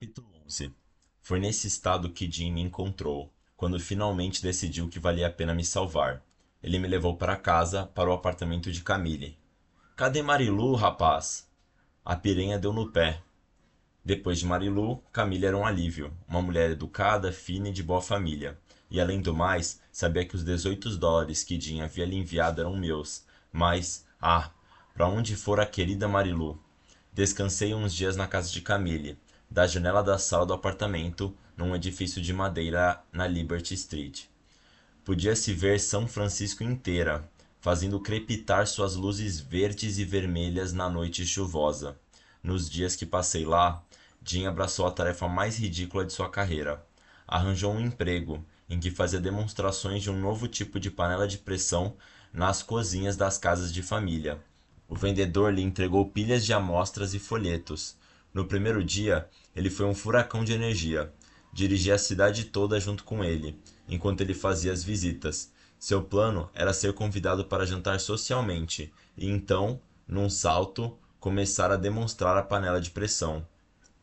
Capítulo 11. Foi nesse estado que Jim me encontrou, quando finalmente decidiu que valia a pena me salvar. Ele me levou para casa, para o apartamento de Camille. Cadê Marilu, rapaz? A piranha deu no pé. Depois de Marilu, Camille era um alívio, uma mulher educada, fina e de boa família. E além do mais, sabia que os US$ 18 que Jim havia lhe enviado eram meus. Mas, para onde fora a querida Marilu? Descansei uns dias na casa de Camille, da janela da sala do apartamento, num edifício de madeira na Liberty Street. Podia-se ver São Francisco inteira, fazendo crepitar suas luzes verdes e vermelhas na noite chuvosa. Nos dias que passei lá, Jim abraçou a tarefa mais ridícula de sua carreira. Arranjou um emprego, em que fazia demonstrações de um novo tipo de panela de pressão nas cozinhas das casas de família. O vendedor lhe entregou pilhas de amostras e folhetos. No primeiro dia, ele foi um furacão de energia. Dirigia a cidade toda junto com ele, enquanto ele fazia as visitas. Seu plano era ser convidado para jantar socialmente e então, num salto, começar a demonstrar a panela de pressão.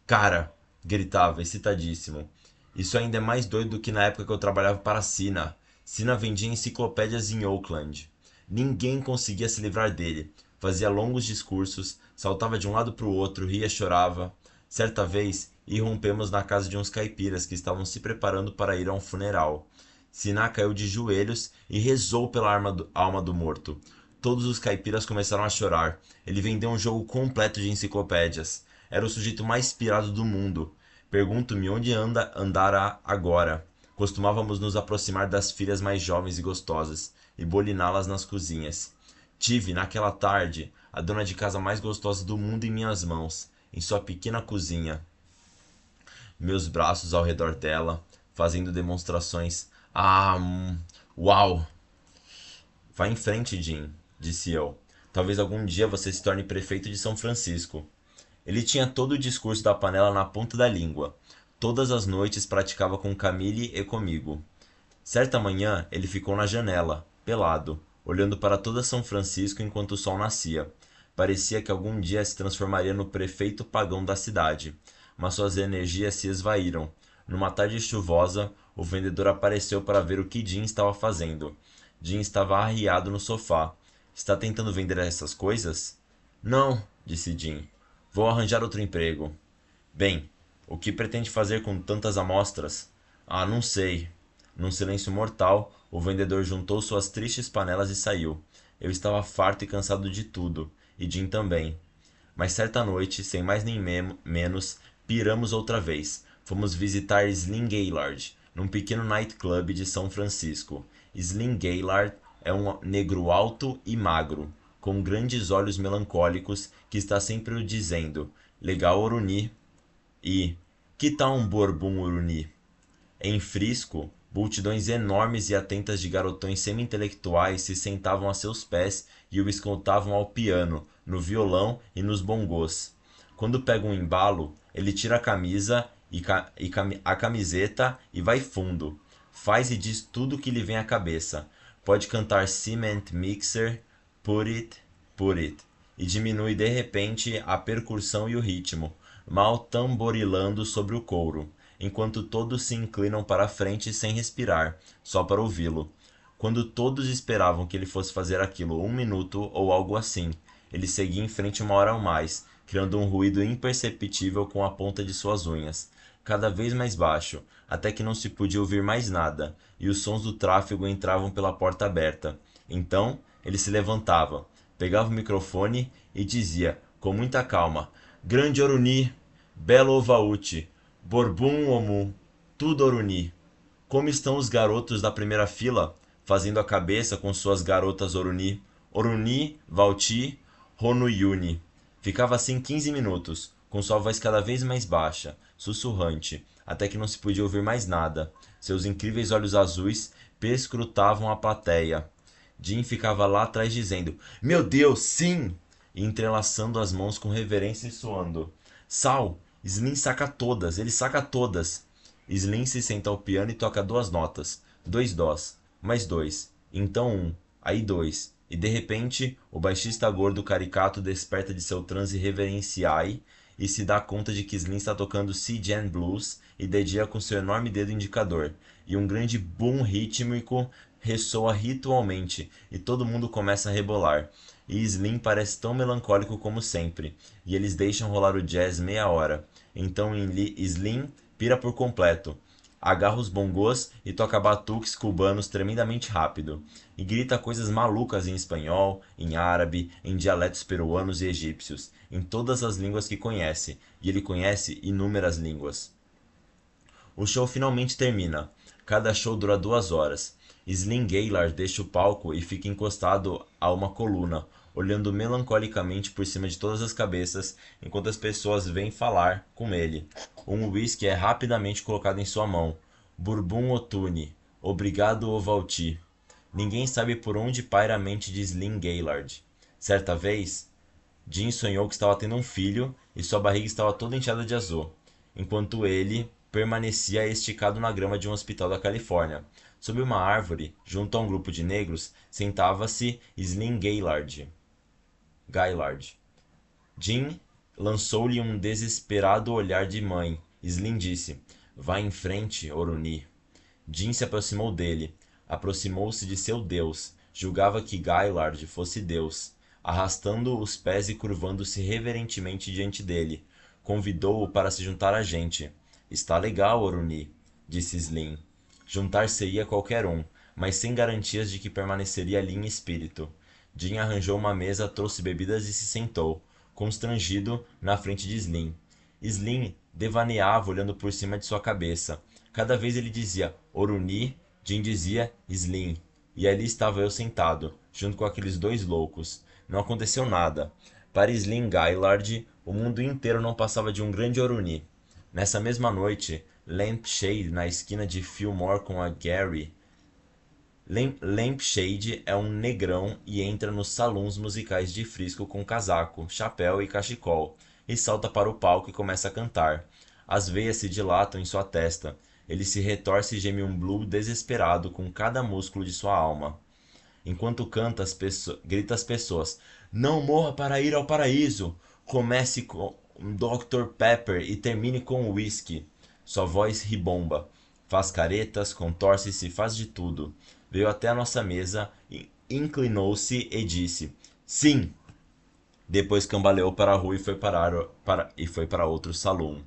Cara! Gritava, excitadíssimo. Isso ainda é mais doido do que na época que eu trabalhava para a Sina. Sina vendia enciclopédias em Oakland. Ninguém conseguia se livrar dele. Fazia longos discursos, saltava de um lado para o outro, ria, chorava. Certa vez, irrompemos na casa de uns caipiras que estavam se preparando para ir a um funeral. Sina caiu de joelhos e rezou pela alma do morto. Todos os caipiras começaram a chorar. Ele vendeu um jogo completo de enciclopédias. Era o sujeito mais pirado do mundo. Pergunto-me onde andará agora. Costumávamos nos aproximar das filhas mais jovens e gostosas e boliná-las nas cozinhas. Tive, naquela tarde, a dona de casa mais gostosa do mundo em minhas mãos, em sua pequena cozinha. Meus braços ao redor dela, fazendo demonstrações. Uau! Vá em frente, Jim, disse eu. Talvez algum dia você se torne prefeito de São Francisco. Ele tinha todo o discurso da panela na ponta da língua. Todas as noites praticava com Camille e comigo. Certa manhã ele ficou na janela, pelado, olhando para toda São Francisco enquanto o sol nascia. Parecia que algum dia se transformaria no prefeito pagão da cidade, mas suas energias se esvaíram. Numa tarde chuvosa, o vendedor apareceu para ver o que Jim estava fazendo. Jim estava arriado no sofá. Está tentando vender essas coisas? Não, disse Jim. Vou arranjar outro emprego. Bem, o que pretende fazer com tantas amostras? Não sei. Num silêncio mortal, o vendedor juntou suas tristes panelas e saiu. Eu estava farto e cansado de tudo, e Jim também. Mas certa noite, sem mais nem menos, piramos outra vez. Fomos visitar Slim Gaillard, num pequeno nightclub de São Francisco. Slim Gaillard é um negro alto e magro, com grandes olhos melancólicos, que está sempre o dizendo: legal Uruni e que tal um bourbon Uruni? Em Frisco, multidões enormes e atentas de garotões semi-intelectuais se sentavam a seus pés e o escutavam ao piano, no violão e nos bongos. Quando pega um embalo, ele tira a camisa a camiseta e vai fundo. Faz e diz tudo o que lhe vem à cabeça. Pode cantar Cement Mixer, Put It, e diminui de repente a percussão e o ritmo, mal tamborilando sobre o couro, enquanto todos se inclinam para a frente sem respirar, só para ouvi-lo. Quando todos esperavam que ele fosse fazer aquilo 1 minuto ou algo assim, ele seguia em frente 1 hora ou mais, criando um ruído imperceptível com a ponta de suas unhas, cada vez mais baixo, até que não se podia ouvir mais nada, e os sons do tráfego entravam pela porta aberta. Então, ele se levantava, pegava o microfone e dizia, com muita calma: Grande Oruni, Belo Ovaute, Borbum Omu, tudo Oruni. Como estão os garotos da primeira fila, fazendo a cabeça com suas garotas Oruni? Oruni, Vauti, Honuyuni. Ficava assim 15 minutos, com sua voz cada vez mais baixa, sussurrante, até que não se podia ouvir mais nada. Seus incríveis olhos azuis perscrutavam a plateia. Jim ficava lá atrás dizendo: Meu Deus, sim! E entrelaçando as mãos com reverência e suando. Sal, Slim saca todas, ele saca todas. Slim se senta ao piano e toca 2 notas, 2 dós, mais 2, então 1, aí 2, e de repente o baixista gordo caricato desperta de seu transe reverenciai e se dá conta de que Slim está tocando Sea Jam Blues e dedilha com seu enorme dedo indicador, e um grande boom rítmico ressoa ritualmente, e todo mundo começa a rebolar. E Slim parece tão melancólico como sempre, e eles deixam rolar o jazz meia hora. Então Slim pira por completo, agarra os bongos e toca batuques cubanos tremendamente rápido, e grita coisas malucas em espanhol, em árabe, em dialetos peruanos e egípcios, em todas as línguas que conhece, e ele conhece inúmeras línguas. O show finalmente termina. Cada show dura 2 horas. Slim Gaillard deixa o palco e fica encostado a uma coluna, olhando melancolicamente por cima de todas as cabeças, enquanto as pessoas vêm falar com ele. Um whisky é rapidamente colocado em sua mão. Bourbon Otune. Obrigado, Ovalti. Ninguém sabe por onde paira a mente de Slim Gaillard. Certa vez, Jim sonhou que estava tendo um filho e sua barriga estava toda inchada de azul, enquanto ele permanecia esticado na grama de um hospital da Califórnia. Sob uma árvore, junto a um grupo de negros, sentava-se Slim Gaillard. Jim lançou-lhe um desesperado olhar de mãe. Slim disse: "Vá em frente, Oruni." Jim se aproximou dele. Aproximou-se de seu Deus. Julgava que Gaillard fosse Deus. Arrastando os pés e curvando-se reverentemente diante dele, convidou-o para se juntar a gente. "Está legal, Oruni", disse Slim. Juntar-se-ia qualquer um, mas sem garantias de que permaneceria ali em espírito. Jim arranjou uma mesa, trouxe bebidas e se sentou, constrangido, na frente de Slim. Slim devaneava olhando por cima de sua cabeça. Cada vez ele dizia Oruni, Jim dizia Slim. E ali estava eu sentado, junto com aqueles dois loucos. Não aconteceu nada. Para Slim Gaillard, o mundo inteiro não passava de um grande Oruni. Nessa mesma noite, Lampshade, na esquina de Fillmore com a Gary. Lampshade é um negrão e entra nos salões musicais de Frisco com casaco, chapéu e cachecol, e salta para o palco e começa a cantar. As veias se dilatam em sua testa. Ele se retorce e geme um blues desesperado com cada músculo de sua alma. Enquanto canta, grita às pessoas: "Não morra para ir ao paraíso! Comece com Dr. Pepper e termine com whisky." Sua voz ribomba. Faz caretas, contorce-se, faz de tudo. Veio até a nossa mesa, inclinou-se e disse: "Sim!" Depois cambaleou para a rua e foi para outro salão.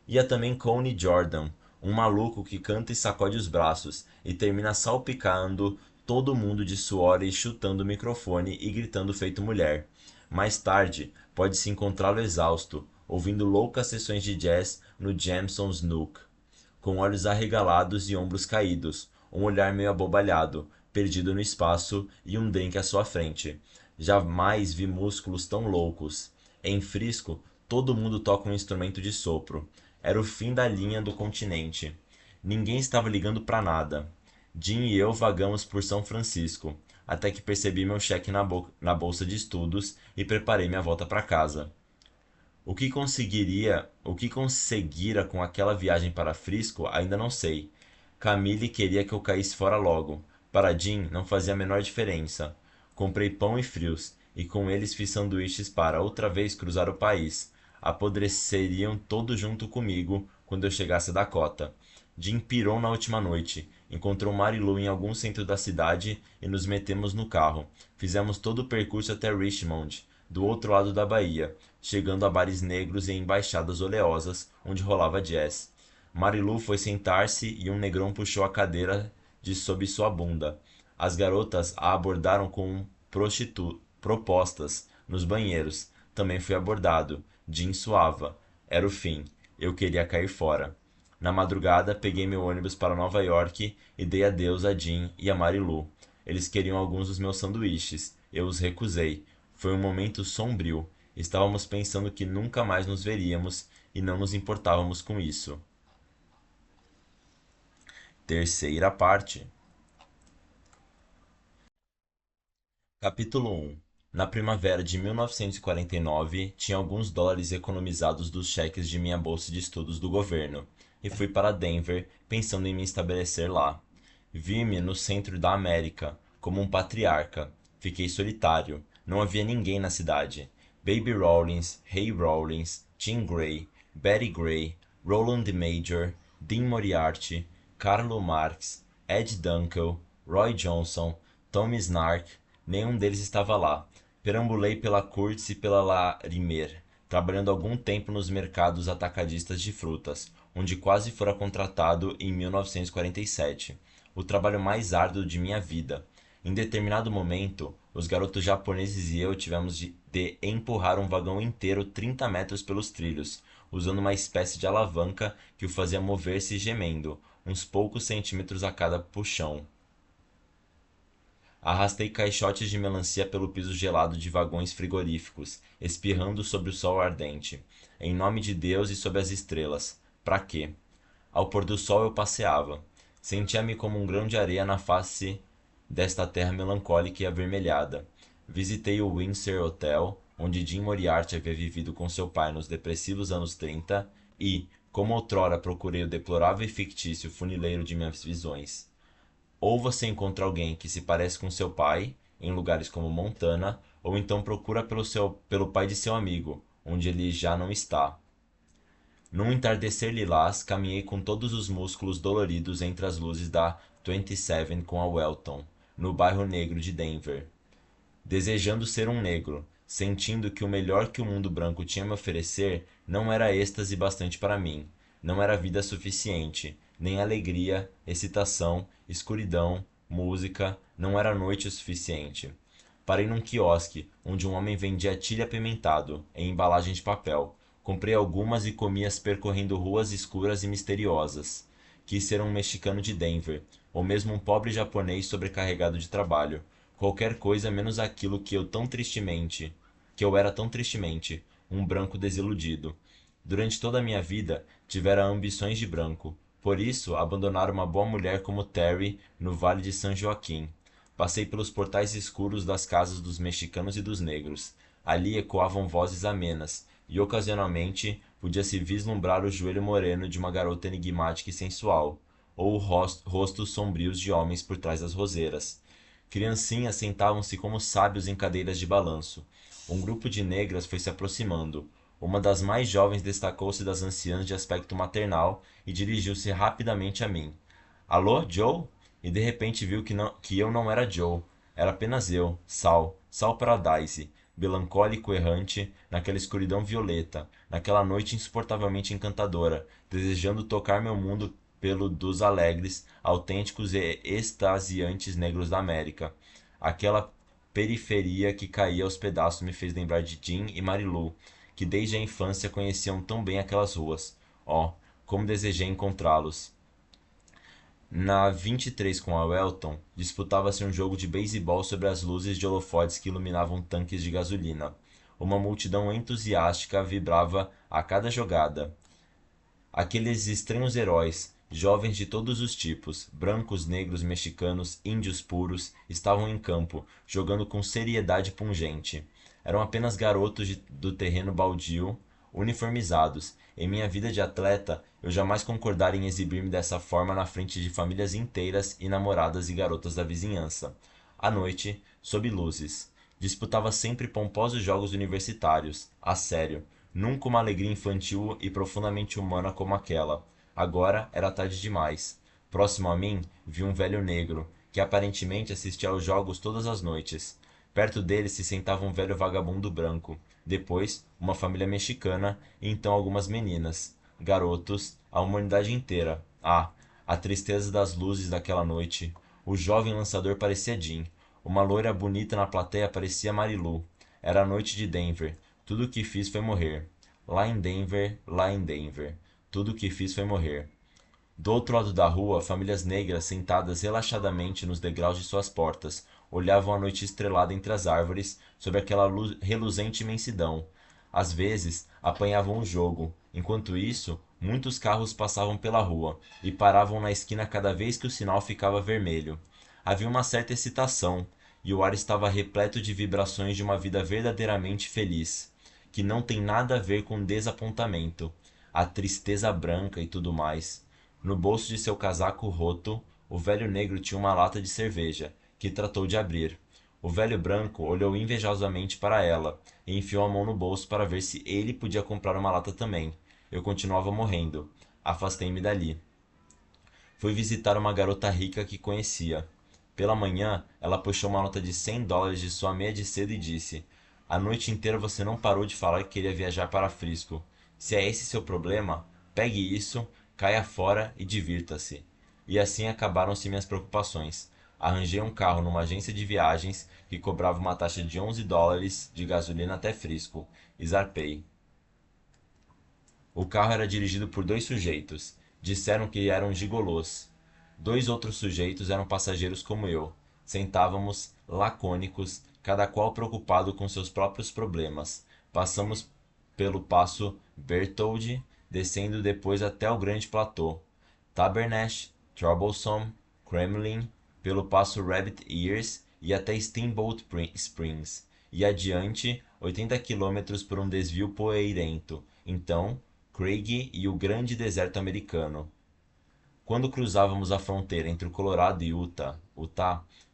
Ia também Coney Jordan, um maluco que canta e sacode os braços, e termina salpicando todo mundo de suor e chutando o microfone e gritando feito mulher. Mais tarde, pode-se encontrá-lo exausto, ouvindo loucas sessões de jazz no Jameson's Nook, com olhos arregalados e ombros caídos, um olhar meio abobalhado, perdido no espaço e um drink à sua frente. Jamais vi músculos tão loucos. Em Frisco, todo mundo toca um instrumento de sopro. Era o fim da linha do continente. Ninguém estava ligando para nada. Jim e eu vagamos por São Francisco, até que percebi meu cheque na bolsa de estudos e preparei minha volta para casa. O que conseguira com aquela viagem para Frisco, ainda não sei. Camille queria que eu caísse fora logo. Para Jim não fazia a menor diferença. Comprei pão e frios, e com eles fiz sanduíches para, outra vez, cruzar o país. Apodreceriam todos junto comigo quando eu chegasse a Dakota. Jim pirou na última noite. Encontrou Marilu em algum centro da cidade e nos metemos no carro. Fizemos todo o percurso até Richmond, do outro lado da Bahia, chegando a bares negros e embaixadas oleosas, onde rolava jazz. Marilu foi sentar-se e um negrão puxou a cadeira de sob sua bunda. As garotas a abordaram com propostas nos banheiros. Também fui abordado. Jim suava. Era o fim. Eu queria cair fora. Na madrugada, peguei meu ônibus para Nova York e dei adeus a Jim e a Marilu. Eles queriam alguns dos meus sanduíches. Eu os recusei. Foi um momento sombrio. Estávamos pensando que nunca mais nos veríamos e não nos importávamos com isso. Terceira parte. Capítulo 1. Na primavera de 1949, tinha alguns dólares economizados dos cheques de minha bolsa de estudos do governo, e fui para Denver, pensando em me estabelecer lá. Vi-me no centro da América, como um patriarca. Fiquei solitário. Não havia ninguém na cidade. Baby Rawlins, Ray Rawlins, Tim Gray, Betty Gray, Roland Major, Dean Moriarty, Carlo Marx, Ed Dunkel, Roy Johnson, Tom Snark, nenhum deles estava lá. Perambulei pela Curtis e pela Larimer, trabalhando algum tempo nos mercados atacadistas de frutas, onde quase fora contratado em 1947, o trabalho mais árduo de minha vida. Em determinado momento, os garotos japoneses e eu tivemos de empurrar um vagão inteiro 30 metros pelos trilhos, usando uma espécie de alavanca que o fazia mover-se gemendo, uns poucos centímetros a cada puxão. Arrastei caixotes de melancia pelo piso gelado de vagões frigoríficos, espirrando sobre o sol ardente. Em nome de Deus e sob as estrelas. Pra quê? Ao pôr do sol eu passeava. Sentia-me como um grão de areia na face desta terra melancólica e avermelhada. Visitei o Windsor Hotel, onde Jim Moriarty havia vivido com seu pai nos depressivos anos 30 e, como outrora procurei o deplorável e fictício funileiro de minhas visões. Ou você encontra alguém que se parece com seu pai, em lugares como Montana, ou então procura pelo pai de seu amigo, onde ele já não está. Num entardecer lilás, caminhei com todos os músculos doloridos entre as luzes da 27 com a Welton, no bairro negro de Denver. Desejando ser um negro, sentindo que o melhor que o mundo branco tinha a me oferecer não era êxtase bastante para mim, não era vida suficiente, nem alegria, excitação, escuridão, música, não era noite o suficiente. Parei num quiosque, onde um homem vendia tilha apimentado, em embalagem de papel. Comprei algumas e comi-as percorrendo ruas escuras e misteriosas. Quis ser um mexicano de Denver, ou mesmo um pobre japonês sobrecarregado de trabalho. Qualquer coisa menos aquilo que eu era tão tristemente, um branco desiludido. Durante toda a minha vida, tivera ambições de branco. Por isso, abandonara uma boa mulher como Terry no Vale de San Joaquim. Passei pelos portais escuros das casas dos mexicanos e dos negros. Ali ecoavam vozes amenas, e ocasionalmente podia-se vislumbrar o joelho moreno de uma garota enigmática e sensual, ou rostos sombrios de homens por trás das roseiras. Criancinhas sentavam-se como sábios em cadeiras de balanço. Um grupo de negras foi se aproximando. Uma das mais jovens destacou-se das anciãs de aspecto maternal e dirigiu-se rapidamente a mim. Alô, Joe? E de repente viu que eu não era Joe. Era apenas eu, Sal Paradise, melancólico errante, naquela escuridão violeta, naquela noite insuportavelmente encantadora, desejando tocar meu mundo pelo dos alegres, autênticos e extasiantes negros da América. Aquela periferia que caía aos pedaços me fez lembrar de Jim e Marilu, que desde a infância conheciam tão bem aquelas ruas. Oh, como desejei encontrá-los! Na 23 com a Welton, disputava-se um jogo de beisebol sobre as luzes de holofotes que iluminavam tanques de gasolina. Uma multidão entusiástica vibrava a cada jogada. Aqueles estranhos heróis, jovens de todos os tipos, brancos, negros, mexicanos, índios puros, estavam em campo, jogando com seriedade pungente. Eram apenas garotos do terreno baldio, uniformizados. Em minha vida de atleta, eu jamais concordara em exibir-me dessa forma na frente de famílias inteiras e namoradas e garotas da vizinhança. À noite, sob luzes, disputava sempre pomposos jogos universitários, a sério, nunca uma alegria infantil e profundamente humana como aquela. Agora era tarde demais. Próximo a mim, vi um velho negro, que aparentemente assistia aos jogos todas as noites. Perto dele se sentava um velho vagabundo branco, depois uma família mexicana e então algumas meninas, garotos, a humanidade inteira. Ah, a tristeza das luzes daquela noite. O jovem lançador parecia Jim. Uma loira bonita na plateia parecia Marilu. Era a noite de Denver. Tudo o que fiz foi morrer. Lá em Denver, lá em Denver. Tudo o que fiz foi morrer. Do outro lado da rua, famílias negras sentadas relaxadamente nos degraus de suas portas, olhavam a noite estrelada entre as árvores, sob aquela reluzente imensidão. Às vezes, apanhavam o jogo. Enquanto isso, muitos carros passavam pela rua e paravam na esquina cada vez que o sinal ficava vermelho. Havia uma certa excitação, e o ar estava repleto de vibrações de uma vida verdadeiramente feliz, que não tem nada a ver com desapontamento, a tristeza branca e tudo mais. No bolso de seu casaco roto, o velho negro tinha uma lata de cerveja, que tratou de abrir. O velho branco olhou invejosamente para ela e enfiou a mão no bolso para ver se ele podia comprar uma lata também. Eu continuava morrendo. Afastei-me dali. Fui visitar uma garota rica que conhecia. Pela manhã, ela puxou uma nota de $100 de sua meia de seda e disse: A noite inteira você não parou de falar que queria viajar para Frisco. Se é esse seu problema, pegue isso, caia fora e divirta-se. E assim acabaram-se minhas preocupações. Arranjei um carro numa agência de viagens que cobrava uma taxa de $11 de gasolina até Frisco, e zarpei. O carro era dirigido por dois sujeitos. Disseram que eram gigolôs. Dois outros sujeitos eram passageiros como eu. Sentávamos, lacônicos, cada qual preocupado com seus próprios problemas. Passamos pelo passo Berthold, descendo depois até o grande platô. Tabernash, Troublesome, Kremlin, pelo passo Rabbit Ears e até Steamboat Springs, e adiante 80 quilômetros por um desvio poeirento. Então, Craig e o grande deserto americano. Quando cruzávamos a fronteira entre o Colorado e Utah,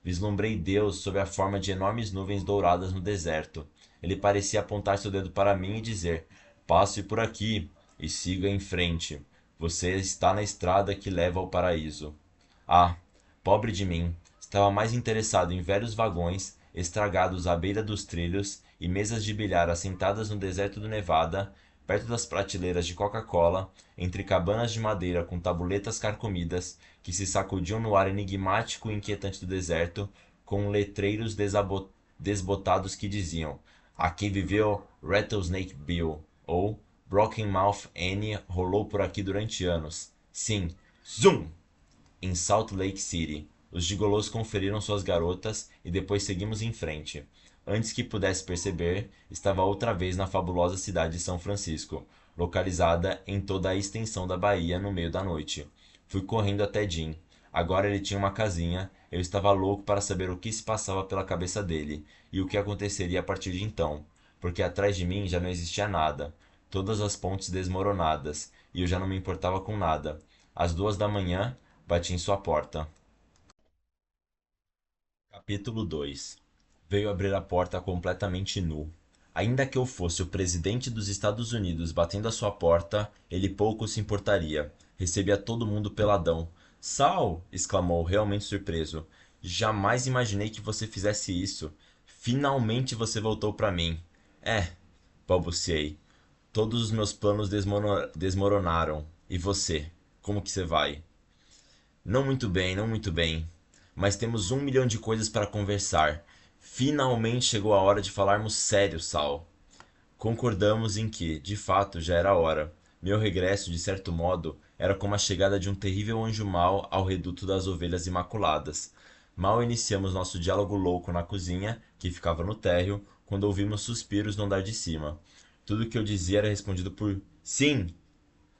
vislumbrei Deus sob a forma de enormes nuvens douradas no deserto. Ele parecia apontar seu dedo para mim e dizer: Passe por aqui e siga em frente. Você está na estrada que leva ao paraíso. Ah, pobre de mim! Estava mais interessado em velhos vagões estragados à beira dos trilhos e mesas de bilhar assentadas no deserto do Nevada, perto das prateleiras de Coca-Cola, entre cabanas de madeira com tabuletas carcomidas que se sacudiam no ar enigmático e inquietante do deserto, com letreiros desbotados que diziam: Aqui viveu Rattlesnake Bill, ou Broken Mouth Annie rolou por aqui durante anos. Sim, zoom! Em Salt Lake City. Os gigolôs conferiram suas garotas e depois seguimos em frente. Antes que pudesse perceber, estava outra vez na fabulosa cidade de São Francisco, localizada em toda a extensão da Bahia no meio da noite. Fui correndo até Jim. Agora ele tinha uma casinha, eu estava louco para saber o que se passava pela cabeça dele e o que aconteceria a partir de então, porque atrás de mim já não existia nada, todas as pontes desmoronadas, e eu já não me importava com nada. Às 2 da manhã, bati em sua porta. Capítulo 2. Veio abrir a porta completamente nu. Ainda que eu fosse o presidente dos Estados Unidos batendo à sua porta, ele pouco se importaria. Recebia todo mundo peladão. Sal! Exclamou, realmente surpreso. Jamais imaginei que você fizesse isso. Finalmente você voltou para mim. É, balbuciei. Todos os meus planos desmoronaram. E você? Como que você vai? Não muito bem, não muito bem. Mas temos 1 milhão de coisas para conversar. Finalmente chegou a hora de falarmos sério, Sal. Concordamos em que, de fato, já era hora. Meu regresso, de certo modo, era como a chegada de um terrível anjo mau ao reduto das ovelhas imaculadas. Mal iniciamos nosso diálogo louco na cozinha, que ficava no térreo, quando ouvimos suspiros no andar de cima. Tudo o que eu dizia era respondido por sim,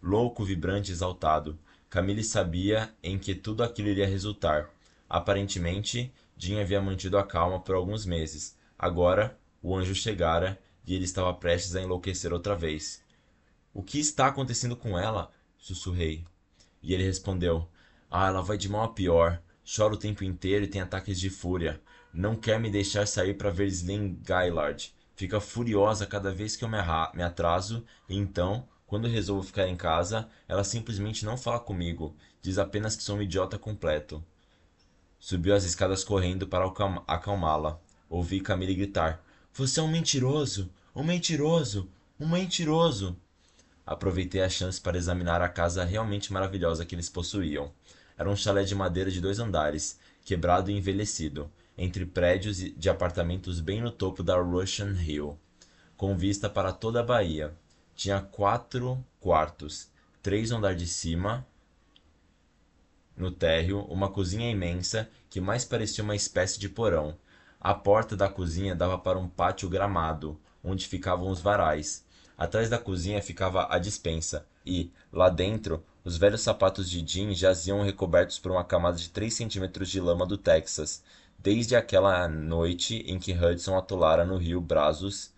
louco, vibrante, exaltado. Camille sabia em que tudo aquilo iria resultar. Aparentemente, Jim havia mantido a calma por alguns meses. Agora, o anjo chegara e ele estava prestes a enlouquecer outra vez. O que está acontecendo com ela? Sussurrei. E ele respondeu: ela vai de mal a pior. Chora o tempo inteiro e tem ataques de fúria. Não quer me deixar sair para ver Slim Gaillard. Fica furiosa cada vez que eu me atraso e então, quando resolvo ficar em casa, ela simplesmente não fala comigo. Diz apenas que sou um idiota completo. Subiu as escadas correndo para acalmá-la. Ouvi Camille gritar: Você é um mentiroso! Um mentiroso! Um mentiroso! Aproveitei a chance para examinar a casa realmente maravilhosa que eles possuíam. Era um chalé de madeira de 2 andares, quebrado e envelhecido, entre prédios de apartamentos bem no topo da Russian Hill, com vista para toda a Bahia. Tinha 4 quartos, 3 no andar de cima, no térreo, uma cozinha imensa que mais parecia uma espécie de porão. A porta da cozinha dava para um pátio gramado, onde ficavam os varais. Atrás da cozinha ficava a despensa, e, lá dentro, os velhos sapatos de Jim jaziam recobertos por uma camada de 3 centímetros de lama do Texas, desde aquela noite em que Hudson atolara no rio Brazos.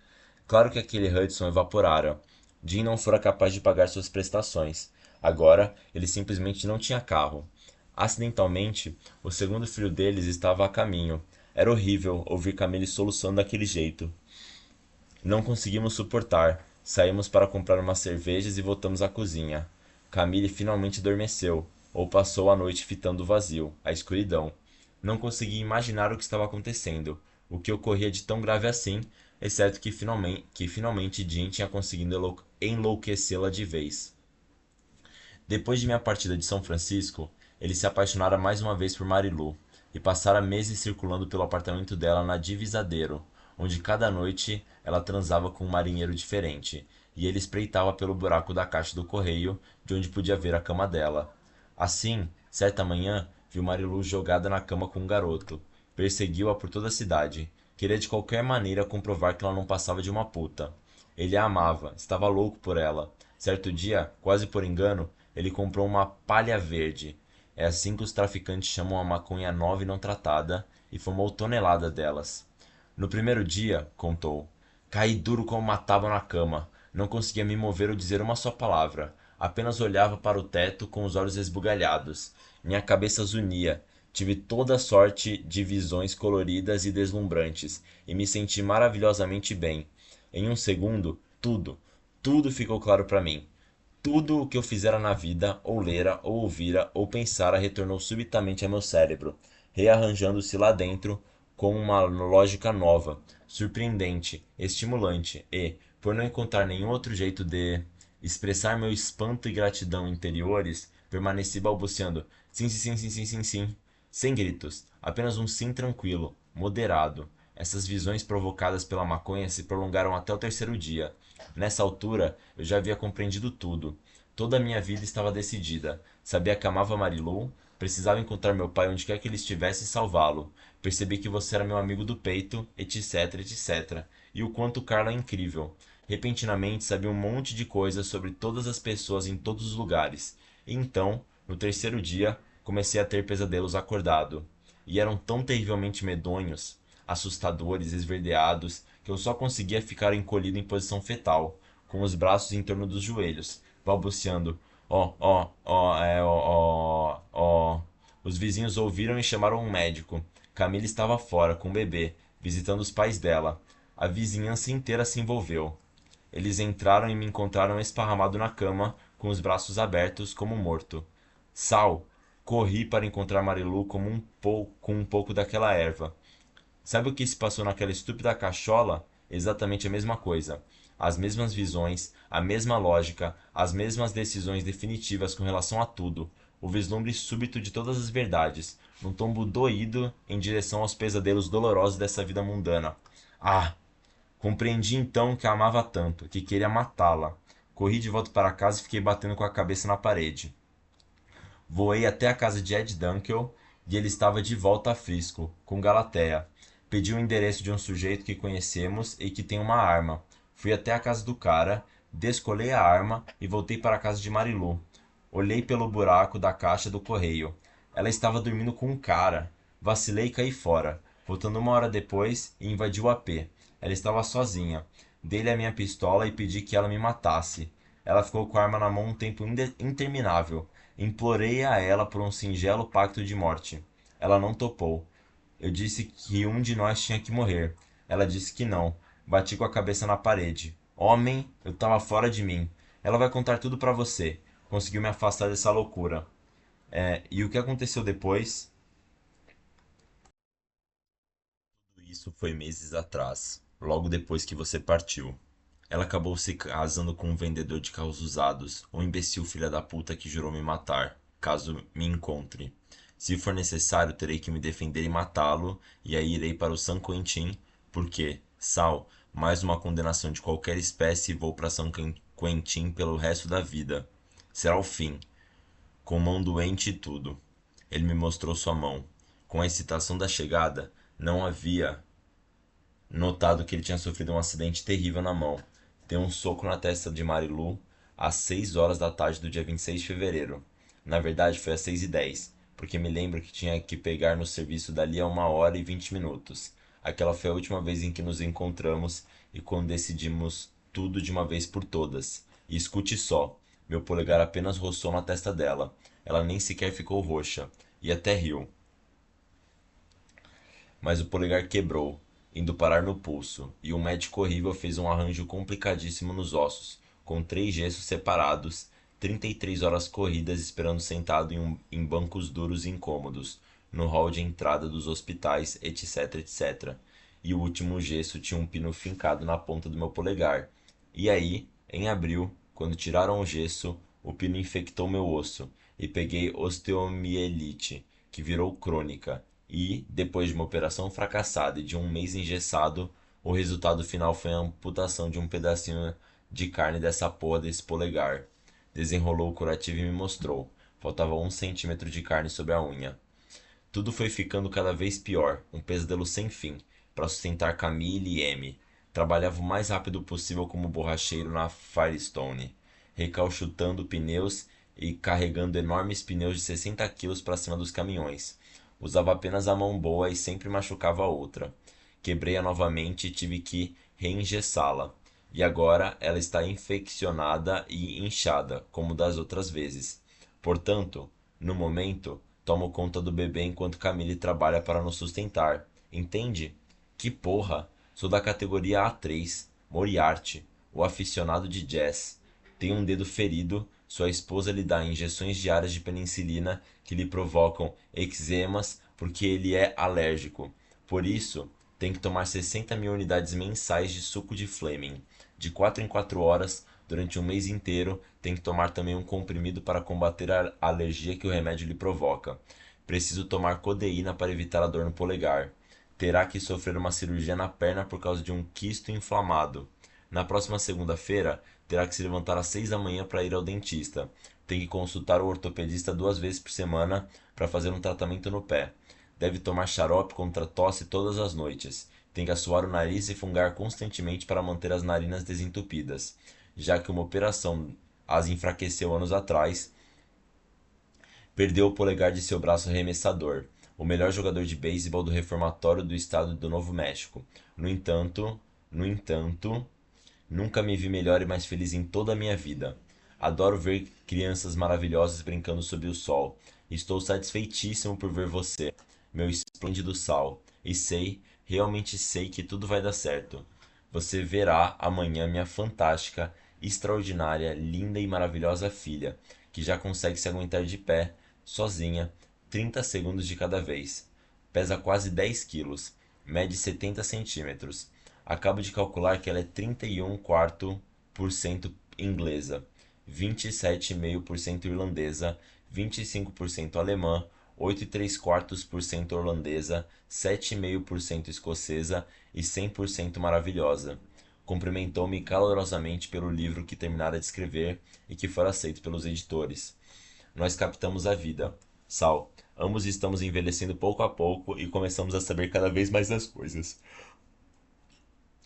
Claro que aquele Hudson evaporara. Jim não fora capaz de pagar suas prestações. Agora, ele simplesmente não tinha carro. Acidentalmente, o segundo filho deles estava a caminho. Era horrível ouvir Camille soluçando daquele jeito. Não conseguimos suportar. Saímos para comprar umas cervejas e voltamos à cozinha. Camille finalmente adormeceu, ou passou a noite fitando o vazio, a escuridão. Não conseguia imaginar o que estava acontecendo, o que ocorria de tão grave assim, exceto que finalmente Jean tinha conseguido enlouquecê-la de vez. Depois de minha partida de São Francisco, ele se apaixonara mais uma vez por Marilu, e passara meses circulando pelo apartamento dela na Divisadeiro, onde cada noite ela transava com um marinheiro diferente, e ele espreitava pelo buraco da caixa do correio, de onde podia ver a cama dela. Assim, certa manhã, viu Marilu jogada na cama com um garoto. Perseguiu-a por toda a cidade. Queria de qualquer maneira comprovar que ela não passava de uma puta. Ele a amava, estava louco por ela. Certo dia, quase por engano, ele comprou uma palha verde. É assim que os traficantes chamam a maconha nova e não tratada, e fumou tonelada delas. No primeiro dia, contou, caí duro como uma tábua na cama. Não conseguia me mover ou dizer uma só palavra. Apenas olhava para o teto com os olhos esbugalhados. Minha cabeça zunia. Tive toda sorte de visões coloridas e deslumbrantes, e me senti maravilhosamente bem. Em um segundo, tudo ficou claro para mim. Tudo o que eu fizera na vida, ou lera, ou ouvira, ou pensara, retornou subitamente a meu cérebro, rearranjando-se lá dentro com uma lógica nova, surpreendente, estimulante e, por não encontrar nenhum outro jeito de expressar meu espanto e gratidão interiores, permaneci balbuciando sim, sim, sim, sim, sim, sim, sim, sem gritos, apenas um sim tranquilo, moderado. Essas visões provocadas pela maconha se prolongaram até o terceiro dia. Nessa altura, eu já havia compreendido tudo. Toda a minha vida estava decidida. Sabia que amava Marilu, precisava encontrar meu pai onde quer que ele estivesse e salvá-lo. Percebi que você era meu amigo do peito, etc, etc. E o quanto Carla é incrível. Repentinamente sabia um monte de coisas sobre todas as pessoas em todos os lugares. E então, no terceiro dia, comecei a ter pesadelos acordado. E eram tão terrivelmente medonhos, assustadores, esverdeados, que eu só conseguia ficar encolhido em posição fetal, com os braços em torno dos joelhos, balbuciando: ó, ó, ó, ó, ó. Os vizinhos ouviram e chamaram um médico. Camila estava fora, com o bebê, visitando os pais dela. A vizinhança inteira se envolveu. Eles entraram e me encontraram esparramado na cama, com os braços abertos, como morto. Sal! Corri para encontrar Marilu com um pouco daquela erva. Sabe o que se passou naquela estúpida cachola? Exatamente a mesma coisa. As mesmas visões, a mesma lógica, as mesmas decisões definitivas com relação a tudo. O vislumbre súbito de todas as verdades, num tombo doído em direção aos pesadelos dolorosos dessa vida mundana. Ah! Compreendi então que a amava tanto, que queria matá-la. Corri de volta para casa e fiquei batendo com a cabeça na parede. Voei até a casa de Ed Dunkel e ele estava de volta a Frisco, com Galatea. Pedi o endereço de um sujeito que conhecemos e que tem uma arma. Fui até a casa do cara, descolei a arma e voltei para a casa de Marilu. Olhei pelo buraco da caixa do correio. Ela estava dormindo com um cara. Vacilei e caí fora, voltando uma hora depois e invadi o AP. Ela estava sozinha. Dei-lhe a minha pistola e pedi que ela me matasse. Ela ficou com a arma na mão um tempo interminável. Implorei a ela por um singelo pacto de morte. Ela não topou. Eu disse que um de nós tinha que morrer. Ela disse que não. Bati com a cabeça na parede. Homem, eu estava fora de mim. Ela vai contar tudo para você. Conseguiu me afastar dessa loucura. E o que aconteceu depois? Tudo isso foi meses atrás, logo depois que você partiu. Ela acabou se casando com um vendedor de carros usados, um imbecil filha da puta que jurou me matar, caso me encontre. Se for necessário, terei que me defender e matá-lo, e aí irei para o San Quentin, porque, Sal, mais uma condenação de qualquer espécie e vou para San Quentin pelo resto da vida. Será o fim, com mão doente e tudo. Ele me mostrou sua mão. Com a excitação da chegada, não havia notado que ele tinha sofrido um acidente terrível na mão. Deu um soco na testa de Marilu às 6 horas da tarde do dia 26 de fevereiro. Na verdade, foi às 6h10, porque me lembro que tinha que pegar no serviço dali a 1 hora e 20 minutos. Aquela foi a última vez em que nos encontramos e quando decidimos tudo de uma vez por todas. E escute só, meu polegar apenas roçou na testa dela. Ela nem sequer ficou roxa, e até riu. mas o polegar quebrou, indo parar no pulso, e um médico horrível fez um arranjo complicadíssimo nos ossos, com 3 gessos separados, 33 horas corridas esperando sentado em bancos duros e incômodos, no hall de entrada dos hospitais, etc, etc. E o último gesso tinha um pino fincado na ponta do meu polegar. E aí, em abril, quando tiraram o gesso, o pino infectou meu osso, e peguei osteomielite, que virou crônica, e, depois de uma operação fracassada e de um mês engessado, o resultado final foi a amputação de um pedacinho de carne dessa porra desse polegar. Desenrolou o curativo e me mostrou. Faltava 1 centímetro de carne sobre a unha. Tudo foi ficando cada vez pior, um pesadelo sem fim, para sustentar Camille e Amy. Trabalhava o mais rápido possível como borracheiro na Firestone, recauchutando pneus e carregando enormes pneus de 60 quilos para cima dos caminhões. Usava apenas a mão boa e sempre machucava a outra. Quebrei-a novamente e tive que reengessá-la. E agora ela está infeccionada e inchada, como das outras vezes. Portanto, no momento, tomo conta do bebê enquanto Camille trabalha para nos sustentar. Entende? Que porra! Sou da categoria A3, Moriarty, o aficionado de jazz. Tem um dedo ferido, sua esposa lhe dá injeções diárias de penicilina que lhe provocam eczemas porque ele é alérgico. Por isso, tem que tomar 60 mil unidades mensais de suco de Fleming. De 4 em 4 horas, durante um mês inteiro, tem que tomar também um comprimido para combater a alergia que o remédio lhe provoca. Preciso tomar codeína para evitar a dor no polegar. Terá que sofrer uma cirurgia na perna por causa de um quisto inflamado. Na próxima segunda-feira, terá que se levantar às 6 da manhã para ir ao dentista. Tem que consultar o ortopedista 2 vezes por semana para fazer um tratamento no pé. Deve tomar xarope contra tosse todas as noites. Tem que assoar o nariz e fungar constantemente para manter as narinas desentupidas, já que uma operação as enfraqueceu anos atrás. Perdeu o polegar de seu braço arremessador, o melhor jogador de beisebol do reformatório do estado do Novo México. No entanto, nunca me vi melhor e mais feliz em toda a minha vida. Adoro ver crianças maravilhosas brincando sob o sol. Estou satisfeitíssimo por ver você, meu esplêndido Sal, e sei, realmente sei que tudo vai dar certo. Você verá amanhã minha fantástica, extraordinária, linda e maravilhosa filha, que já consegue se aguentar de pé, sozinha, 30 segundos de cada vez. Pesa quase 10 quilos, mede 70 centímetros. Acabo de calcular que ela é 31,4% inglesa, 27,5% irlandesa, 25% alemã, 8,75% holandesa, 7,5% escocesa e 100% maravilhosa. Cumprimentou-me calorosamente pelo livro que terminara de escrever e que fora aceito pelos editores. Nós captamos a vida. Sal, ambos estamos envelhecendo pouco a pouco e começamos a saber cada vez mais das coisas.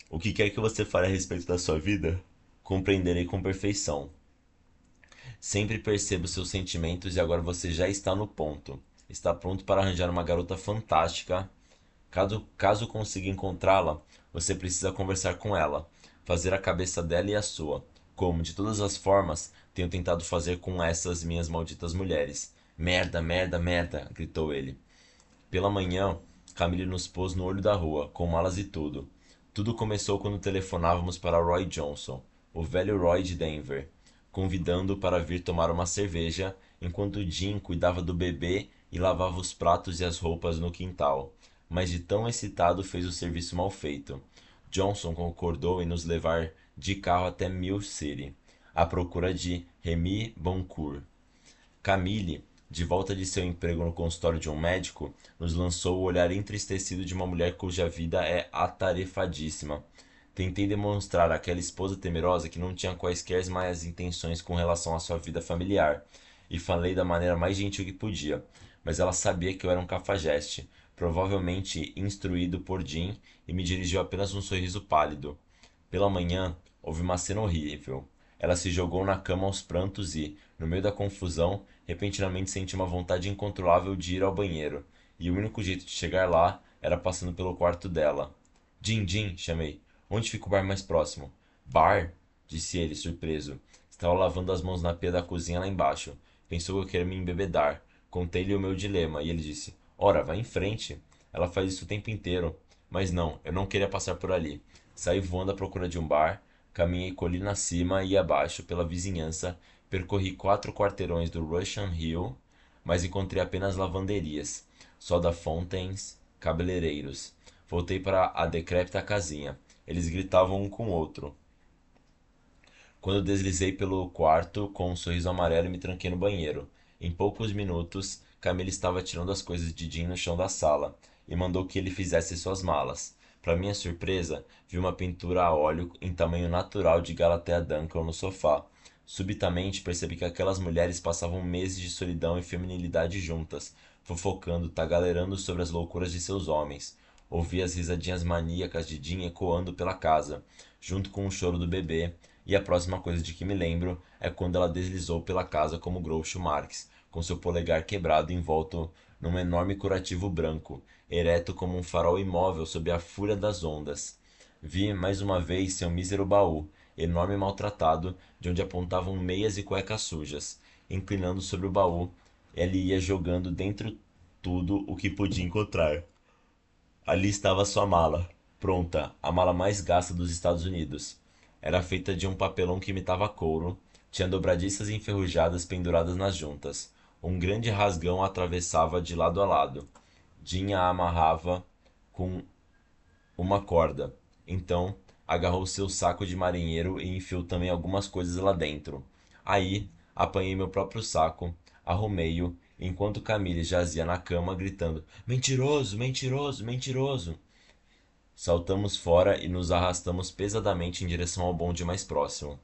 O que quer que você fale a respeito da sua vida, compreenderei com perfeição. Sempre percebo seus sentimentos e agora você já está no ponto. Está pronto para arranjar uma garota fantástica. Caso consiga encontrá-la, você precisa conversar com ela, fazer a cabeça dela e a sua, como, de todas as formas, tenho tentado fazer com essas minhas malditas mulheres. Merda, merda, merda, gritou ele. Pela manhã, Camille nos pôs no olho da rua, com malas e tudo. Tudo começou quando telefonávamos para Roy Johnson, o velho Roy de Denver, convidando-o para vir tomar uma cerveja, enquanto Jim cuidava do bebê e lavava os pratos e as roupas no quintal. Mas de tão excitado fez o serviço mal feito. Johnson concordou em nos levar de carro até Mill City, à procura de Remy Boncourt. Camille, de volta de seu emprego no consultório de um médico, nos lançou o olhar entristecido de uma mulher cuja vida é atarefadíssima. Tentei demonstrar àquela esposa temerosa que não tinha quaisquer más intenções com relação à sua vida familiar, e falei da maneira mais gentil que podia, mas ela sabia que eu era um cafajeste, provavelmente instruído por Jim, e me dirigiu apenas um sorriso pálido. Pela manhã, houve uma cena horrível. Ela se jogou na cama aos prantos e, no meio da confusão, repentinamente senti uma vontade incontrolável de ir ao banheiro, e o único jeito de chegar lá era passando pelo quarto dela. Jim, Jim, chamei. Onde fica o bar mais próximo? Bar? Disse ele, surpreso. Estava lavando as mãos na pia da cozinha lá embaixo. Pensou que eu queria me embebedar. Contei-lhe o meu dilema, e ele disse: Ora, vá em frente. Ela faz isso o tempo inteiro. Mas não, eu não queria passar por ali. Saí voando à procura de um bar, caminhei colina acima e abaixo pela vizinhança, percorri 4 quarteirões do Russian Hill, mas encontrei apenas lavanderias, soda fountains, cabeleireiros. Voltei para a decrépita casinha. Eles gritavam um com o outro. Quando deslizei pelo quarto com um sorriso amarelo e me tranquei no banheiro. Em poucos minutos, Camille estava tirando as coisas de Jim no chão da sala e mandou que ele fizesse suas malas. Para minha surpresa, vi uma pintura a óleo em tamanho natural de Galatea Duncan no sofá. Subitamente percebi que aquelas mulheres passavam meses de solidão e feminilidade juntas, fofocando, tagalerando sobre as loucuras de seus homens. Ouvi as risadinhas maníacas de Jean ecoando pela casa, junto com o choro do bebê, e a próxima coisa de que me lembro é quando ela deslizou pela casa como Groucho Marx, com seu polegar quebrado envolto num enorme curativo branco, ereto como um farol imóvel sob a fúria das ondas. Vi mais uma vez seu mísero baú, enorme e maltratado, de onde apontavam meias e cuecas sujas. Inclinando sobre o baú, ele ia jogando dentro tudo o que podia encontrar. Ali estava sua mala, pronta, a mala mais gasta dos Estados Unidos. Era feita de um papelão que imitava couro, tinha dobradiças enferrujadas penduradas nas juntas. Um grande rasgão a atravessava de lado a lado. Jean a amarrava com uma corda. Então, agarrou seu saco de marinheiro e enfiou também algumas coisas lá dentro. Aí, apanhei meu próprio saco, arrumei-o, enquanto Camille jazia na cama gritando: Mentiroso, mentiroso, mentiroso! Saltamos fora e nos arrastamos pesadamente em direção ao bonde mais próximo.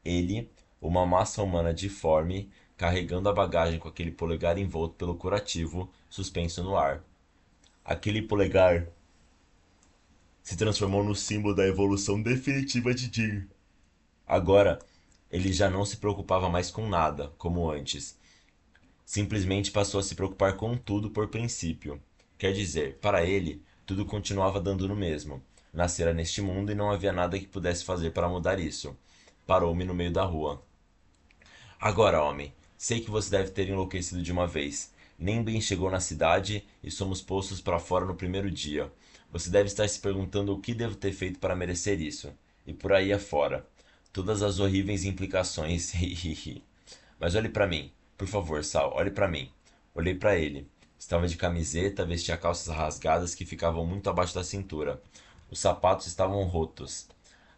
Ele, uma massa humana diforme, carregando a bagagem com aquele polegar envolto pelo curativo, suspenso no ar. Aquele polegar se transformou no símbolo da evolução definitiva de Jim. Agora, ele já não se preocupava mais com nada, como antes. Simplesmente passou a se preocupar com tudo por princípio. Quer dizer, para ele, tudo continuava dando no mesmo. Nascera neste mundo e não havia nada que pudesse fazer para mudar isso. Parou-me no meio da rua. Agora, homem, sei que você deve ter enlouquecido de uma vez. Nem bem chegou na cidade e somos postos para fora no primeiro dia. Você deve estar se perguntando o que devo ter feito para merecer isso. E por aí afora. Todas as horríveis implicações. Mas olhe para mim. Por favor, Sal, olhe para mim. Olhei para ele. Estava de camiseta, vestia calças rasgadas que ficavam muito abaixo da cintura. Os sapatos estavam rotos.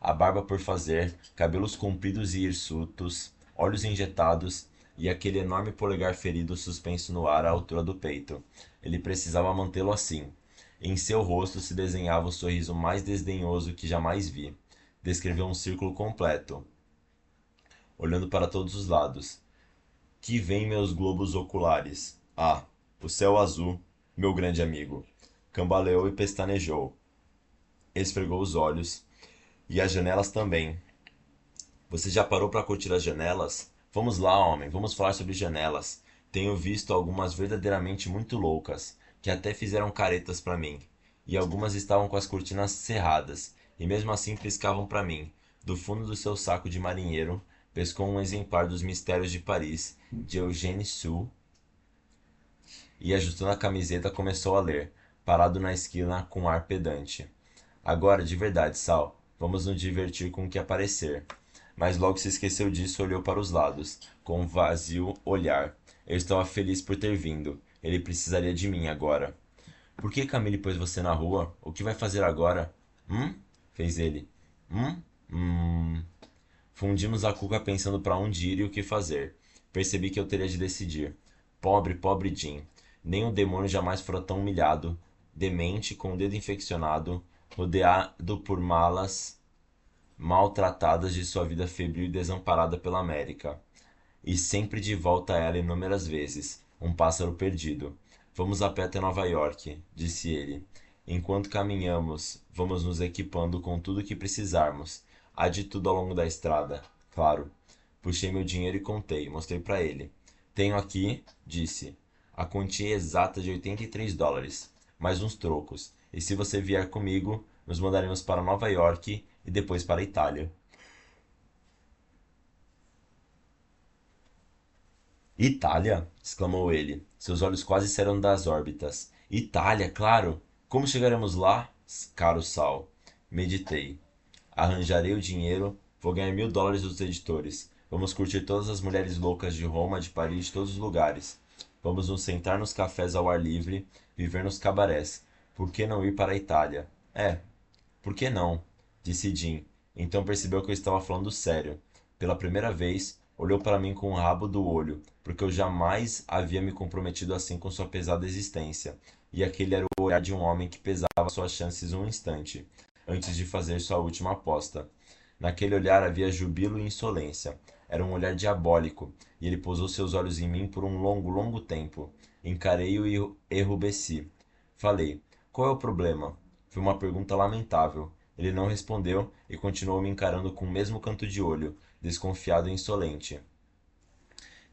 A barba por fazer, cabelos compridos e hirsutos, olhos injetados e aquele enorme polegar ferido suspenso no ar à altura do peito. Ele precisava mantê-lo assim. Em seu rosto se desenhava o sorriso mais desdenhoso que jamais vi. Descreveu um círculo completo, olhando para todos os lados. Que vem meus globos oculares. Ah, o céu azul, meu grande amigo. Cambaleou e pestanejou. Esfregou os olhos. E as janelas também. Você já parou para curtir as janelas? Vamos lá, homem, vamos falar sobre janelas. Tenho visto algumas verdadeiramente muito loucas, que até fizeram caretas para mim. E algumas estavam com as cortinas cerradas, e mesmo assim piscavam para mim. Do fundo do seu saco de marinheiro, pescou um exemplar dos Mistérios de Paris, de Eugène Sue, e ajustando a camiseta começou a ler, parado na esquina com um ar pedante. Agora, de verdade, Sal, vamos nos divertir com o que aparecer. Mas logo se esqueceu disso e olhou para os lados, com um vazio olhar. Eu estava feliz por ter vindo. Ele precisaria de mim agora. Por que Camille pôs você na rua? O que vai fazer agora? Fez ele. Hum? Hum. Fundimos a cuca pensando para onde ir e o que fazer. Percebi que eu teria de decidir. Pobre, pobre Jim. Nem o demônio jamais fora tão humilhado, demente, com o dedo infeccionado, rodeado por malas maltratadas de sua vida febril e desamparada pela América. E sempre de volta a ela inúmeras vezes, um pássaro perdido. Vamos a pé até Nova York, disse ele. Enquanto caminhamos, vamos nos equipando com tudo o que precisarmos. Há de tudo ao longo da estrada, claro. Puxei meu dinheiro e contei, mostrei para ele. Tenho aqui, disse, a quantia exata de $83, mais uns trocos. E se você vier comigo, nos mandaremos para Nova York e depois para a Itália. Itália? Exclamou ele. Seus olhos quase saíram das órbitas. Itália, claro. Como chegaremos lá, caro Sal? Meditei. Arranjarei o dinheiro, vou ganhar $1000 dos editores. Vamos curtir todas as mulheres loucas de Roma, de Paris, de todos os lugares. Vamos nos sentar nos cafés ao ar livre, viver nos cabarés. Por que não ir para a Itália? Por que não? Disse Jim. Então percebeu que eu estava falando sério. Pela primeira vez, olhou para mim com o rabo do olho, porque eu jamais havia me comprometido assim com sua pesada existência. E aquele era o olhar de um homem que pesava suas chances um instante, antes de fazer sua última aposta. Naquele olhar havia júbilo e insolência. Era um olhar diabólico, e ele pousou seus olhos em mim por um longo, longo tempo. Encarei-o e enrubesci. Falei: Qual é o problema? Foi uma pergunta lamentável. Ele não respondeu e continuou me encarando com o mesmo canto de olho, desconfiado e insolente.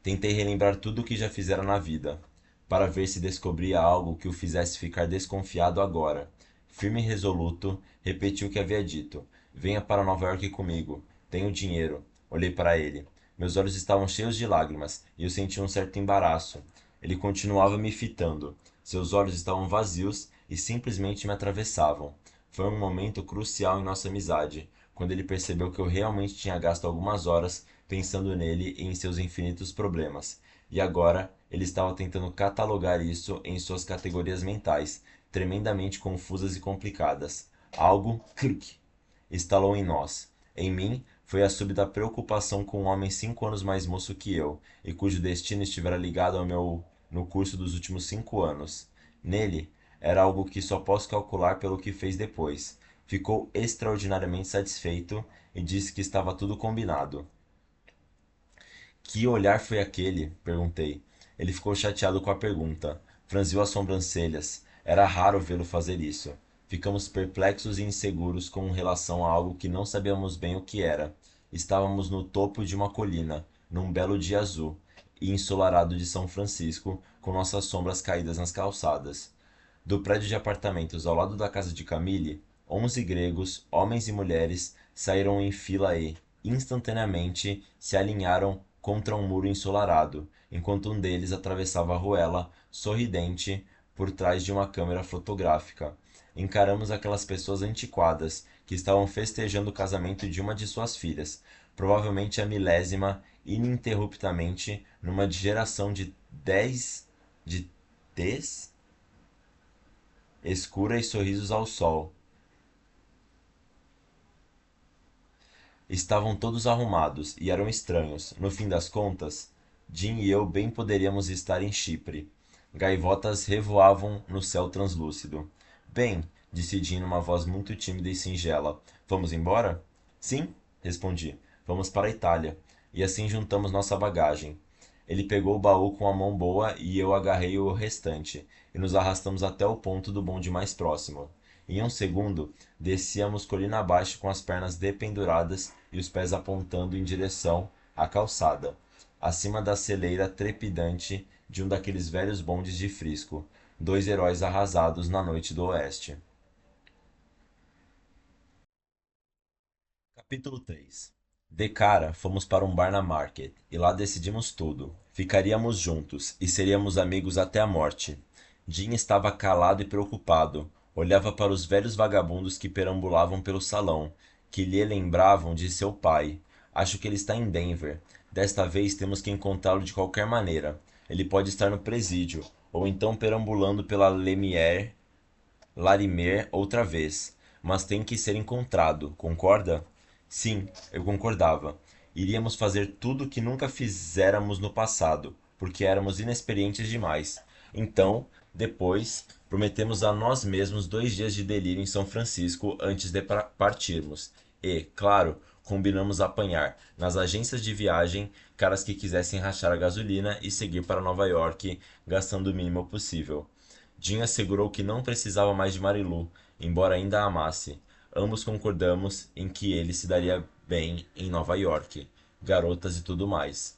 Tentei relembrar tudo o que já fizera na vida, para ver se descobria algo que o fizesse ficar desconfiado agora. Firme e resoluto, repeti o que havia dito. Venha para Nova York comigo. Tenho dinheiro. Olhei para ele. Meus olhos estavam cheios de lágrimas e eu senti um certo embaraço. Ele continuava me fitando. Seus olhos estavam vazios e simplesmente me atravessavam. Foi um momento crucial em nossa amizade, quando ele percebeu que eu realmente tinha gasto algumas horas pensando nele e em seus infinitos problemas. E agora ele estava tentando catalogar isso em suas categorias mentais, tremendamente confusas e complicadas. Algo, clique, estalou em nós. Em mim, foi a súbita preocupação com um homem 5 anos mais moço que eu, e cujo destino estivera ligado ao meu no curso dos últimos 5 anos. Nele, era algo que só posso calcular pelo que fez depois. Ficou extraordinariamente satisfeito e disse que estava tudo combinado. Que olhar foi aquele? Perguntei. Ele ficou chateado com a pergunta. Franziu as sobrancelhas. Era raro vê-lo fazer isso. Ficamos perplexos e inseguros com relação a algo que não sabíamos bem o que era. Estávamos no topo de uma colina, num belo dia azul e ensolarado de São Francisco, com nossas sombras caídas nas calçadas. Do prédio de apartamentos ao lado da casa de Camille, 11 gregos, homens e mulheres, saíram em fila e, instantaneamente, se alinharam contra um muro ensolarado, enquanto um deles atravessava a ruela, sorridente, por trás de uma câmera fotográfica. Encaramos aquelas pessoas antiquadas que estavam festejando o casamento de uma de suas filhas, provavelmente a milésima, ininterruptamente, numa geração de 10 de T's escura e sorrisos ao sol. Estavam todos arrumados e eram estranhos. No fim das contas, Jim e eu bem poderíamos estar em Chipre. Gaivotas revoavam no céu translúcido. Bem, disse Jim numa voz muito tímida e singela. Vamos embora? Sim, respondi. Vamos para a Itália. E assim juntamos nossa bagagem. Ele pegou o baú com a mão boa e eu agarrei o restante, e nos arrastamos até o ponto do bonde mais próximo. Em um segundo, descíamos colina abaixo com as pernas dependuradas e os pés apontando em direção à calçada, acima da celeira trepidante de um daqueles velhos bondes de Frisco, dois heróis arrasados na noite do oeste. Capítulo 3. De cara, fomos para um bar na Market, e lá decidimos tudo. Ficaríamos juntos, e seríamos amigos até a morte. Jim estava calado e preocupado. Olhava para os velhos vagabundos que perambulavam pelo salão, que lhe lembravam de seu pai. Acho que ele está em Denver. Desta vez temos que encontrá-lo de qualquer maneira. Ele pode estar no presídio, ou então perambulando pela Larimer outra vez. Mas tem que ser encontrado, concorda? Sim, eu concordava. Iríamos fazer tudo o que nunca fizéramos no passado, porque éramos inexperientes demais. Então, depois, prometemos a nós mesmos 2 dias de delírio em São Francisco antes de partirmos. E, claro, combinamos apanhar, nas agências de viagem, caras que quisessem rachar a gasolina e seguir para Nova York, gastando o mínimo possível. Jim assegurou que não precisava mais de Marilu, embora ainda a amasse. Ambos concordamos em que ele se daria bem em Nova York, garotas e tudo mais.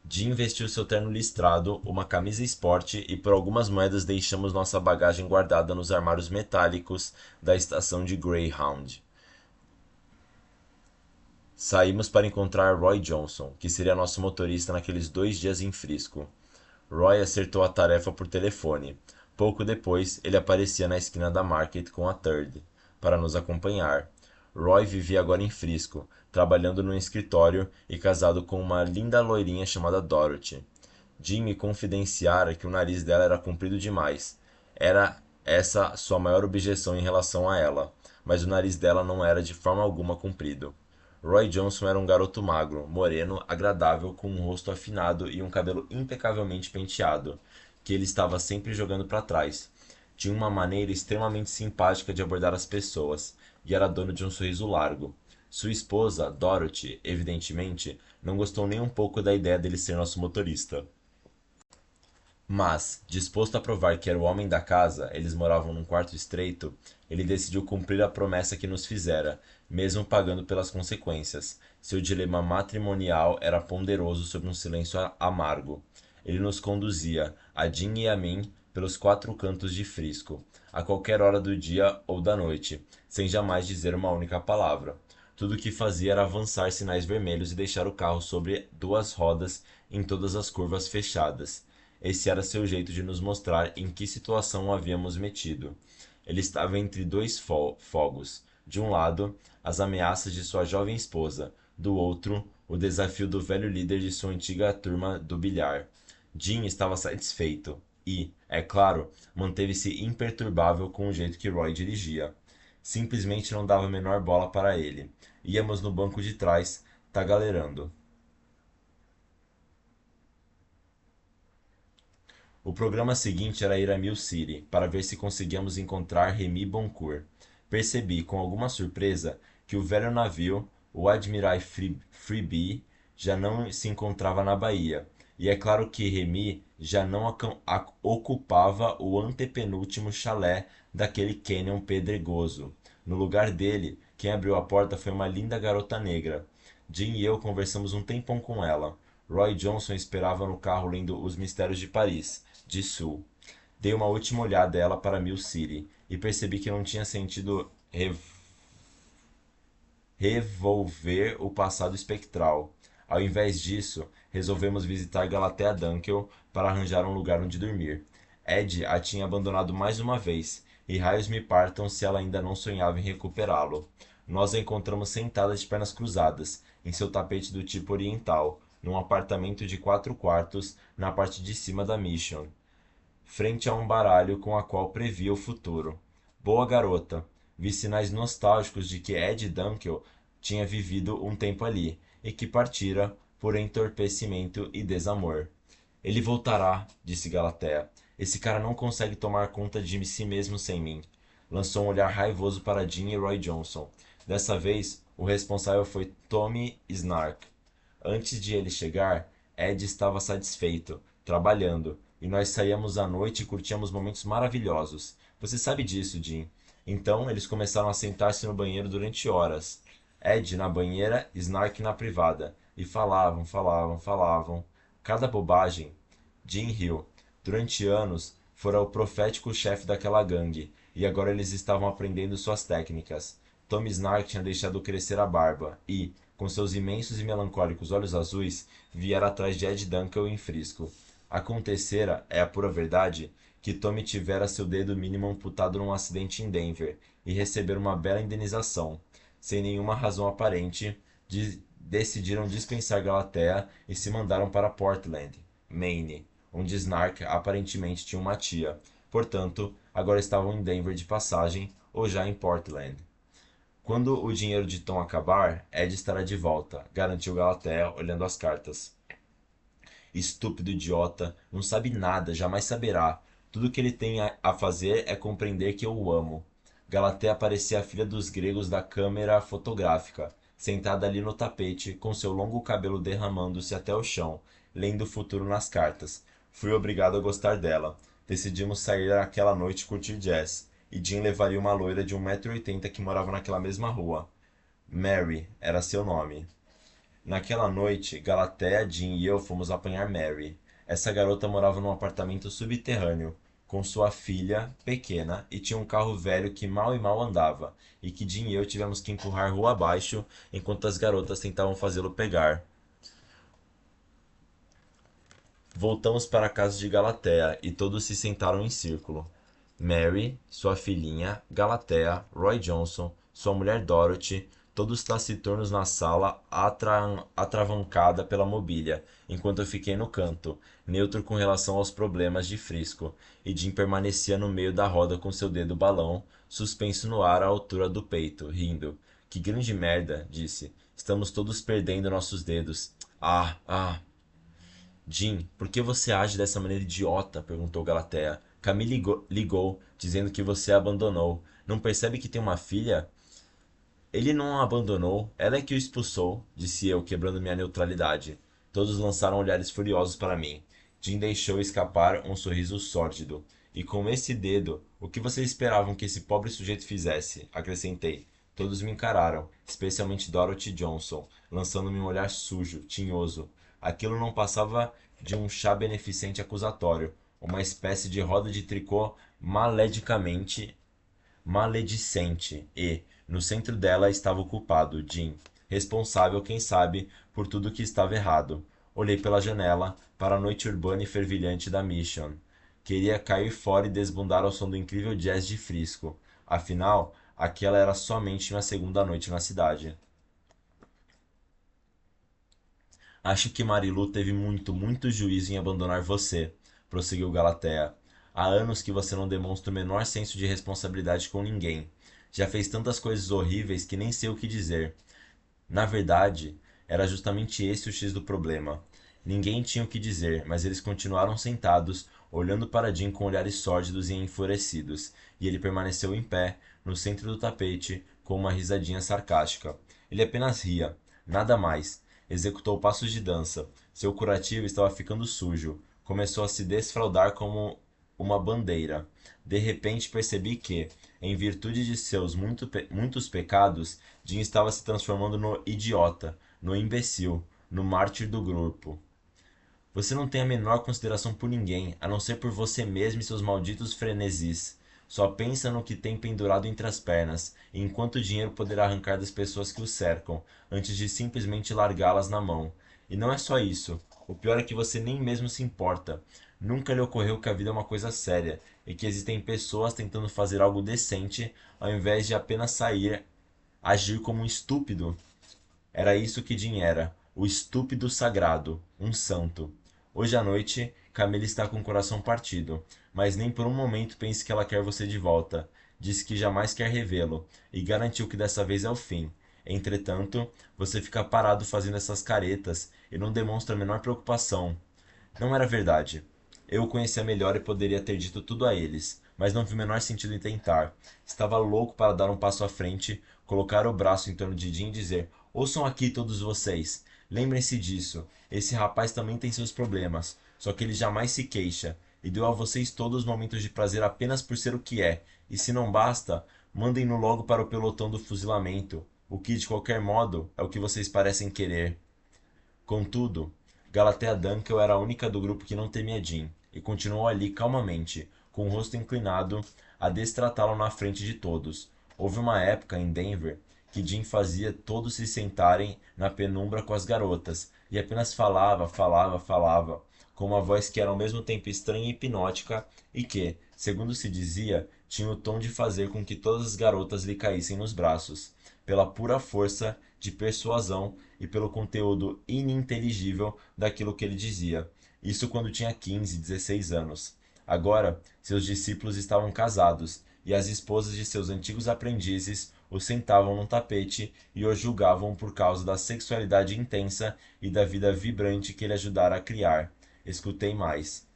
Jim vestiu seu terno listrado, uma camisa esporte e por algumas moedas deixamos nossa bagagem guardada nos armários metálicos da estação de Greyhound. Saímos para encontrar Roy Johnson, que seria nosso motorista naqueles 2 dias em Frisco. Roy acertou a tarefa por telefone. Pouco depois, ele aparecia na esquina da Market com a Third, para nos acompanhar. Roy vivia agora em Frisco, trabalhando num escritório e casado com uma linda loirinha chamada Dorothy. Jim me confidenciara que o nariz dela era comprido demais. Era essa sua maior objeção em relação a ela, mas o nariz dela não era de forma alguma comprido. Roy Johnson era um garoto magro, moreno, agradável, com um rosto afinado e um cabelo impecavelmente penteado, que ele estava sempre jogando para trás. Tinha uma maneira extremamente simpática de abordar as pessoas, e era dono de um sorriso largo. Sua esposa, Dorothy, evidentemente, não gostou nem um pouco da ideia dele ser nosso motorista. Mas, disposto a provar que era o homem da casa, eles moravam num quarto estreito, ele decidiu cumprir a promessa que nos fizera, mesmo pagando pelas consequências. Seu dilema matrimonial era ponderoso sob um silêncio amargo. Ele nos conduzia, a Jean e a mim, pelos quatro cantos de Frisco, a qualquer hora do dia ou da noite, sem jamais dizer uma única palavra. Tudo o que fazia era avançar sinais vermelhos e deixar o carro sobre duas rodas em todas as curvas fechadas. Esse era seu jeito de nos mostrar em que situação o havíamos metido. Ele estava entre dois fogos. De um lado, as ameaças de sua jovem esposa, do outro, o desafio do velho líder de sua antiga turma do bilhar. Jim estava satisfeito e, é claro, manteve-se imperturbável com o jeito que Roy dirigia. Simplesmente não dava a menor bola para ele. Íamos no banco de trás, tagalerando. O programa seguinte era ir a Mill City, para ver se conseguíamos encontrar Remy Boncourt. Percebi, com alguma surpresa, que o velho navio, o Admiral Freebie, já não se encontrava na baía, e é claro que Remy já não ocupava o antepenúltimo chalé daquele cânion pedregoso. No lugar dele, quem abriu a porta foi uma linda garota negra. Jim e eu conversamos um tempão com ela. Roy Johnson esperava no carro lendo Os Mistérios de Paris, de Sul. Dei uma última olhada a ela para Mill City e percebi que não tinha sentido revolver o passado espectral. Ao invés disso, resolvemos visitar Galatea Dunkel para arranjar um lugar onde dormir. Ed a tinha abandonado mais uma vez, e raios me partam se ela ainda não sonhava em recuperá-lo. Nós a encontramos sentada de pernas cruzadas, em seu tapete do tipo oriental, num apartamento de 4 quartos na parte de cima da Mission, frente a um baralho com a qual previa o futuro. Boa garota. Vi sinais nostálgicos de que Ed Dunkel tinha vivido um tempo ali, e que partira por entorpecimento e desamor. Ele voltará, disse Galatea. Esse cara não consegue tomar conta de si mesmo sem mim. Lançou um olhar raivoso para Jean e Roy Johnson. Dessa vez, o responsável foi Tommy Snark. Antes de ele chegar, Ed estava satisfeito, trabalhando, e nós saíamos à noite e curtíamos momentos maravilhosos. Você sabe disso, Jim. Então, eles começaram a sentar-se no banheiro durante horas. Ed na banheira, Snark na privada. E falavam, falavam, falavam. Cada bobagem. Jim riu. Durante anos, fora o profético chefe daquela gangue, e agora eles estavam aprendendo suas técnicas. Tom Snark tinha deixado crescer a barba e, com seus imensos e melancólicos olhos azuis, viera atrás de Ed Dunkel em Frisco. Acontecera, é a pura verdade, que Tommy tivera seu dedo mínimo amputado num acidente em Denver e recebera uma bela indenização. Sem nenhuma razão aparente, decidiram dispensar Galatea e se mandaram para Portland, Maine, onde Snark aparentemente tinha uma tia. Portanto, agora estavam em Denver de passagem ou já em Portland. Quando o dinheiro de Tom acabar, Ed estará de volta, garantiu Galatea, olhando as cartas. Estúpido idiota, não sabe nada, jamais saberá. Tudo que ele tem a fazer é compreender que eu o amo. Galatea parecia a filha dos gregos da câmera fotográfica, sentada ali no tapete, com seu longo cabelo derramando-se até o chão, lendo o futuro nas cartas. Fui obrigado a gostar dela. Decidimos sair aquela noite e curtir jazz, e Jim levaria uma loira de 1,80 m que morava naquela mesma rua. Mary era seu nome. Naquela noite, Galatea, Jim e eu fomos apanhar Mary. Essa garota morava num apartamento subterrâneo, com sua filha, pequena, e tinha um carro velho que mal e mal andava, e que Jim e eu tivemos que empurrar rua abaixo enquanto as garotas tentavam fazê-lo pegar. Voltamos para a casa de Galatea e todos se sentaram em círculo. Mary, sua filhinha, Galatea, Roy Johnson, sua mulher Dorothy, todos taciturnos na sala, atravancada pela mobília, enquanto eu fiquei no canto, neutro com relação aos problemas de Frisco, e Jim permanecia no meio da roda com seu dedo balão, suspenso no ar à altura do peito, rindo. Que grande merda, disse. Estamos todos perdendo nossos dedos. Ah, ah. Jim, por que você age dessa maneira idiota? Perguntou Galatea. Camille ligou, dizendo que você a abandonou. Não percebe que tem uma filha? Ele não a abandonou, ela é que o expulsou, disse eu, quebrando minha neutralidade. Todos lançaram olhares furiosos para mim. Jim deixou escapar um sorriso sórdido. E com esse dedo, o que vocês esperavam que esse pobre sujeito fizesse? Acrescentei. Todos me encararam, especialmente Dorothy Johnson, lançando-me um olhar sujo, tinhoso. Aquilo não passava de um chá beneficente acusatório, uma espécie de roda de tricô maledicente e, no centro dela estava o culpado, Jim, responsável, quem sabe, por tudo que estava errado. Olhei pela janela, para a noite urbana e fervilhante da Mission. Queria cair fora e desbundar ao som do incrível jazz de Frisco. Afinal, aquela era somente minha segunda noite na cidade. Acho que Marilu teve muito juízo em abandonar você, prosseguiu Galatea. Há anos que você não demonstra o menor senso de responsabilidade com ninguém. Já fez tantas coisas horríveis que nem sei o que dizer. Na verdade, era justamente esse o X do problema. Ninguém tinha o que dizer, mas eles continuaram sentados, olhando para Jim com olhares sórdidos e enfurecidos, e ele permaneceu em pé, no centro do tapete, com uma risadinha sarcástica. Ele apenas ria, nada mais. Executou passos de dança. Seu curativo estava ficando sujo. Começou a se desfraldar como uma bandeira. De repente percebi que, em virtude de seus muitos pecados, Jim estava se transformando no idiota, no imbecil, no mártir do grupo. Você não tem a menor consideração por ninguém, a não ser por você mesmo e seus malditos frenesis. Só pensa no que tem pendurado entre as pernas, e em quanto dinheiro poderá arrancar das pessoas que o cercam, antes de simplesmente largá-las na mão. E não é só isso. O pior é que você nem mesmo se importa. Nunca lhe ocorreu que a vida é uma coisa séria, e que existem pessoas tentando fazer algo decente, ao invés de apenas agir como um estúpido. Era isso que Jim era, o estúpido sagrado, um santo. Hoje à noite, Camille está com o coração partido, mas nem por um momento pense que ela quer você de volta. Disse que jamais quer revê-lo, e garantiu que dessa vez é o fim. Entretanto, você fica parado fazendo essas caretas e não demonstra a menor preocupação. Não era verdade. Eu o conhecia melhor e poderia ter dito tudo a eles, mas não vi o menor sentido em tentar. Estava louco para dar um passo à frente, colocar o braço em torno de Jim e dizer: ouçam aqui todos vocês. Lembrem-se disso. Esse rapaz também tem seus problemas, só que ele jamais se queixa, e deu a vocês todos momentos de prazer apenas por ser o que é, e se não basta, mandem-no logo para o pelotão do fuzilamento, o que, de qualquer modo, é o que vocês parecem querer. Contudo, Galatea Dunkel era a única do grupo que não temia Jim, e continuou ali calmamente, com o rosto inclinado, a destratá-lo na frente de todos. Houve uma época, em Denver, que Jim fazia todos se sentarem na penumbra com as garotas, e apenas falava, com uma voz que era ao mesmo tempo estranha e hipnótica, e que, segundo se dizia, tinha o tom de fazer com que todas as garotas lhe caíssem nos braços, pela pura força de persuasão e pelo conteúdo ininteligível daquilo que ele dizia. Isso quando tinha 15, 16 anos. Agora, seus discípulos estavam casados, e as esposas de seus antigos aprendizes o sentavam num tapete e o julgavam por causa da sexualidade intensa e da vida vibrante que ele ajudara a criar. Escutei mais.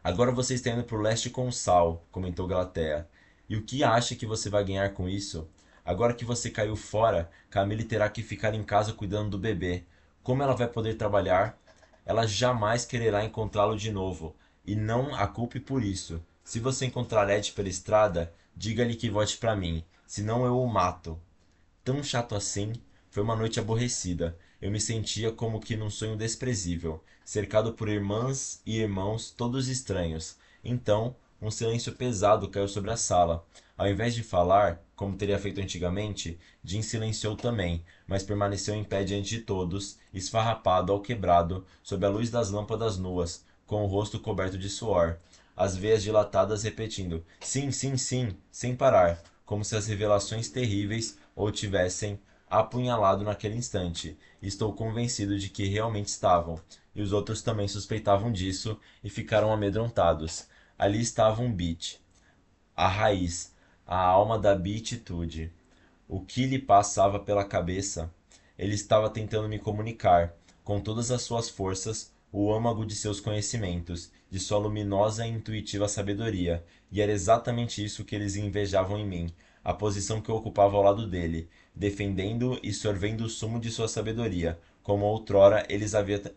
Agora você está indo para o leste com Sal, comentou Galatea. E o que acha que você vai ganhar com isso? Agora que você caiu fora, Camille terá que ficar em casa cuidando do bebê. Como ela vai poder trabalhar? Ela jamais quererá encontrá-lo de novo, e não a culpe por isso. Se você encontrar Ed pela estrada, diga-lhe que volte para mim, senão eu o mato. Tão chato assim? Foi uma noite aborrecida. Eu me sentia como que num sonho desprezível, cercado por irmãs e irmãos todos estranhos. Então, um silêncio pesado caiu sobre a sala. Ao invés de falar, como teria feito antigamente, Jim silenciou também, mas permaneceu em pé diante de todos, esfarrapado ao quebrado, sob a luz das lâmpadas nuas, com o rosto coberto de suor, as veias dilatadas repetindo sim, sim, sim, sem parar, como se as revelações terríveis o tivessem apunhalado naquele instante. Estou convencido de que realmente estavam, e os outros também suspeitavam disso e ficaram amedrontados. Ali estava um Beat, a raiz, a alma da beatitude. O que lhe passava pela cabeça? Ele estava tentando me comunicar, com todas as suas forças, o âmago de seus conhecimentos, de sua luminosa e intuitiva sabedoria, e era exatamente isso que eles invejavam em mim, a posição que eu ocupava ao lado dele, defendendo e sorvendo o sumo de sua sabedoria, como outrora eles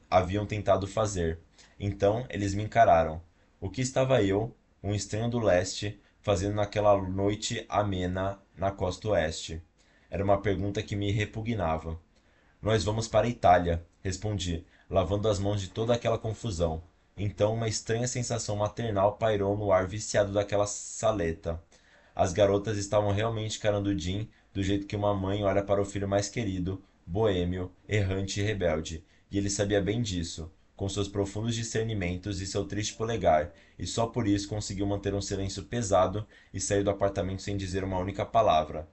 haviam tentado fazer. Então eles me encararam. O que estava eu, um estranho do leste, fazendo naquela noite amena na costa oeste? Era uma pergunta que me repugnava. Nós vamos para a Itália, respondi, lavando as mãos de toda aquela confusão. Então uma estranha sensação maternal pairou no ar viciado daquela saleta. As garotas estavam realmente encarando Jim do jeito que uma mãe olha para o filho mais querido, boêmio, errante e rebelde, e ele sabia bem disso, com seus profundos discernimentos e seu triste polegar, e só por isso conseguiu manter um silêncio pesado e sair do apartamento sem dizer uma única palavra,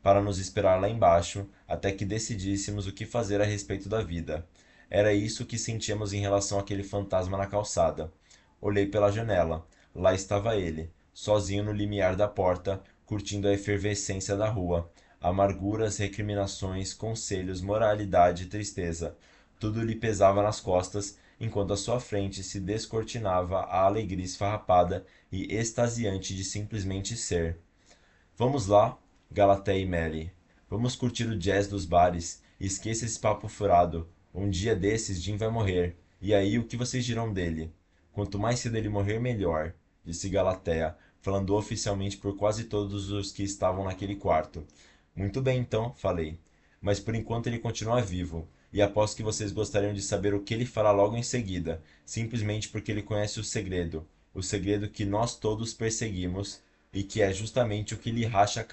para nos esperar lá embaixo, até que decidíssemos o que fazer a respeito da vida. Era isso que sentíamos em relação àquele fantasma na calçada. Olhei pela janela. Lá estava ele, sozinho no limiar da porta, curtindo a efervescência da rua. Amarguras, recriminações, conselhos, moralidade e tristeza. Tudo lhe pesava nas costas, enquanto à sua frente se descortinava a alegria esfarrapada e extasiante de simplesmente ser. Vamos lá, Galateia e Melly. Vamos curtir o jazz dos bares. E esqueça esse papo furado. Um dia desses, Jim vai morrer. E aí, o que vocês dirão dele? Quanto mais cedo ele morrer, melhor, disse Galateia, falando oficialmente por quase todos os que estavam naquele quarto. Muito bem, então, falei. Mas por enquanto ele continua vivo. E aposto que vocês gostariam de saber o que ele fará logo em seguida, simplesmente porque ele conhece o segredo que nós todos perseguimos e que é justamente o que lhe racha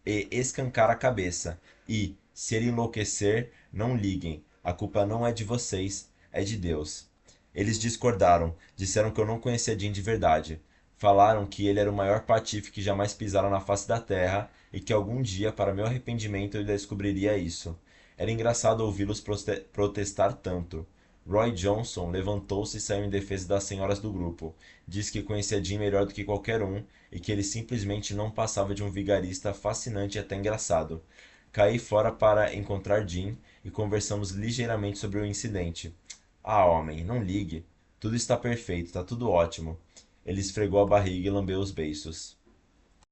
e escancara a cabeça. E, se ele enlouquecer, não liguem, a culpa não é de vocês, é de Deus. Eles discordaram, disseram que eu não conhecia Jim de verdade. Falaram que ele era o maior patife que jamais pisaram na face da terra e que algum dia, para meu arrependimento, eu descobriria isso. Era engraçado ouvi-los protestar tanto. Roy Johnson levantou-se e saiu em defesa das senhoras do grupo. Disse que conhecia Jim melhor do que qualquer um e que ele simplesmente não passava de um vigarista fascinante e até engraçado. Caí fora para encontrar Jim e conversamos ligeiramente sobre o incidente. Ah, homem, não ligue. Tudo está perfeito, está tudo ótimo. Ele esfregou a barriga e lambeu os beiços.